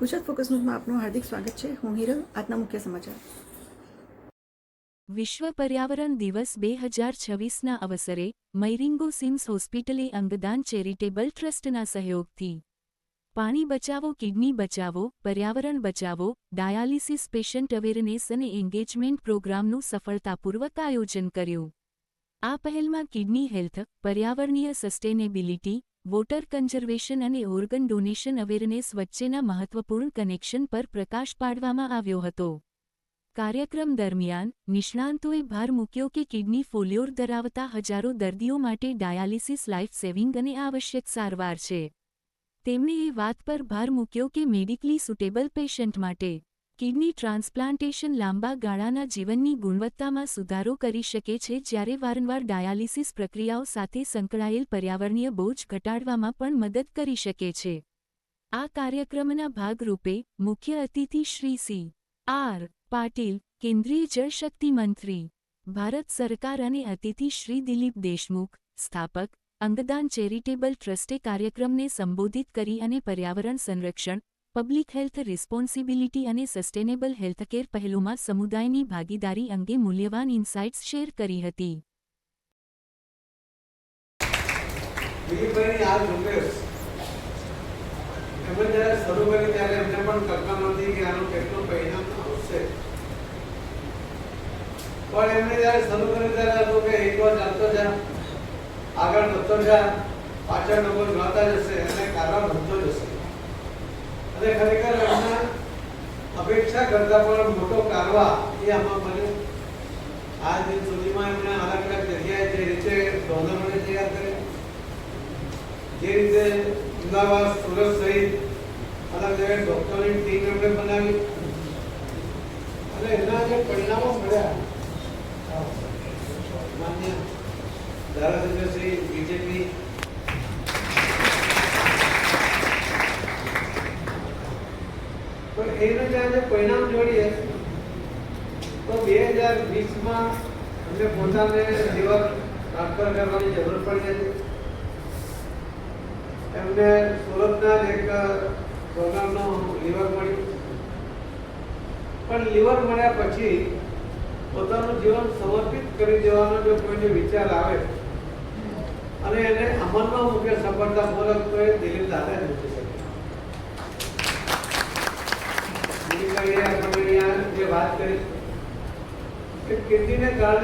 Gujarat focus ન્યૂઝમાં આપનું હાર્દિક સ્વાગત છે. હું હિરલ. આજના મુખ્ય સમાચાર. વિશ્વ પર્યાવરણ દિવસ 2026ના અવસરે મૈરિંગો સિમ્સ હોસ્પિટલે અંગદાન ચેરિટેબલ ટ્રસ્ટના સહયોગથી પાણી બચાવો, કિડની બચાવો, પર્યાવરણ બચાવો ડાયાલિસિસ પેશન્ટ અવેરનેસ અને એન્ગેજમેન્ટ પ્રોગ્રામનું સફળતાપૂર્વક આયોજન કર્યું. આ પહેલમાં કિડની હેલ્થ, પર્યાવરણીય સસ્ટેનેબિલિટી, વોટર કન્ઝર્વેશન અને ઓર્ગન ડોનેશન અવેરનેસ વચ્ચેના મહત્વપૂર્ણ કનેક્શન પર પ્રકાશ પાડવામાં આવ્યો હતો. કાર્યક્રમ દરમિયાન નિષ્ણાંતોએ ભાર મૂક્યો કે કિડની ફેલ્યોર ધરાવતા હજારો દર્દીઓ માટે ડાયાલિસિસ લાઇફ સેવિંગ અને આવશ્યક સારવાર છે. તેમણે એ વાત પર ભાર મૂક્યો કે મેડિકલી સુટેબલ પેશન્ટ માટે કિડની ટ્રાન્સપ્લાન્ટેશન લાંબા ગાળાના જીવનની ગુણવત્તામાં સુધારો કરી શકે છે, જ્યારે વારંવાર ડાયાલિસિસ પ્રક્રિયાઓ સાથે સંકળાયેલ પર્યાવરણીય બોજ ઘટાડવામાં પણ મદદ કરી શકે છે. આ કાર્યક્રમના ભાગરૂપે મુખ્ય અતિથિ શ્રી સી.આર. પાટીલ, કેન્દ્રીય જળશક્તિ મંત્રી, ભારત સરકાર અને અતિથિ શ્રી દિલીપ દેશમુખ, સ્થાપક, અંગદાન ચેરિટેબલ ટ્રસ્ટે કાર્યક્રમને સંબોધિત કરી અને પર્યાવરણ સંરક્ષણ, પબ્લિક હેલ્થ રિસ્પોન્સિબિલિટી અને સસ્ટેનેબલ હેલ્થકેર પહેલોમાં સમુદાયની ભાગીદારી અંગે મૂલ્યવાન ઇન્સાઇટ્સ શેર કરી હતી. પણ એમણે જ્યારે શરૂ કર્યું ત્યારે હતું કે એક વાર ચાલતો જા, આગળ વધતો જા, પાછળ નંબર ગણતા જશે અને કારવા વધતો જશે. અને ખરેખર એમના અપેક્ષા કરતા પણ મોટો કારવા એ આમાં બન્યો. આજ દિન સુધીમાં એમણે અલગ અલગ જગ્યાએ જે રીતે ડોનરોને તૈયાર કર્યા, જે રીતે અમદાવાદ, સુરત સહિત અલગ જગ્યાએ ડોક્ટરની ટીમ એમણે બનાવી અને એના જે પરિણામો મળ્યા, માન્ય ધારાસભ્ય શ્રી બીજેપી તો એનું જ્યારે પરિણામ જોડીએ તો 2020માં અમને પોતાને લીવર ટ્રાન્સફર કરવાની જરૂર પડી હતી. એમને સુરતના જ એક પ્રોગ્રામનું લીવર મળ્યું, પણ લીવર મળ્યા પછી પોતાનું જીવન સમર્પિત કરી દેવાનો જો કોઈને વિચાર આવે અને એને અમલમાં મૂકે સફળતાપૂર્વક, તો એ દિલીપ દાદા જ મૂકી શકે. દિલીપભાઈએ આપણે જે વાત કરી કે કિડનીને કારણે